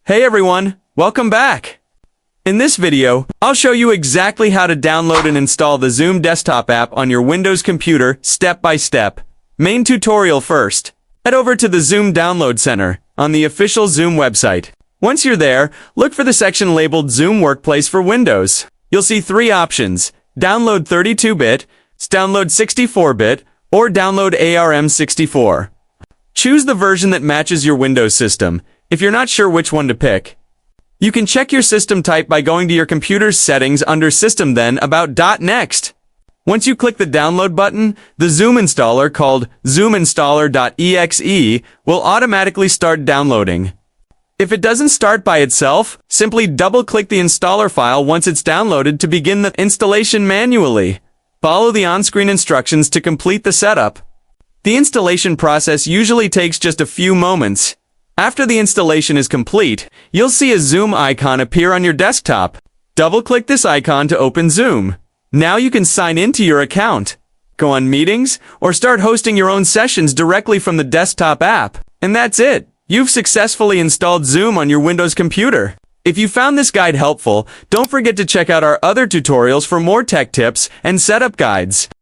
Hey everyone, welcome back! In this video, I'll show you exactly how to download and install the Zoom desktop app on your Windows computer step by step. Main tutorial first. Head over to the Zoom Download Center on the official Zoom website. Once you're there, look for the section labeled Zoom Workplace for Windows. You'll see three options: download 32-bit, download 64-bit, or download ARM64. Choose the version that matches your Windows system, if you're not sure which one to pick. You can check your system type by going to your computer's settings under System, then About. Next. Once you click the download button, the Zoom installer called zoominstaller.exe will automatically start downloading. If it doesn't start by itself, simply double-click the installer file once it's downloaded to begin the installation manually. Follow the on-screen instructions to complete the setup. The installation process usually takes just a few moments. After the installation is complete, you'll see a Zoom icon appear on your desktop. Double-click this icon to open Zoom. Now you can sign into your account, go on meetings, or start hosting your own sessions directly from the desktop app. And that's it! You've successfully installed Zoom on your Windows computer. If you found this guide helpful, don't forget to check out our other tutorials for more tech tips and setup guides.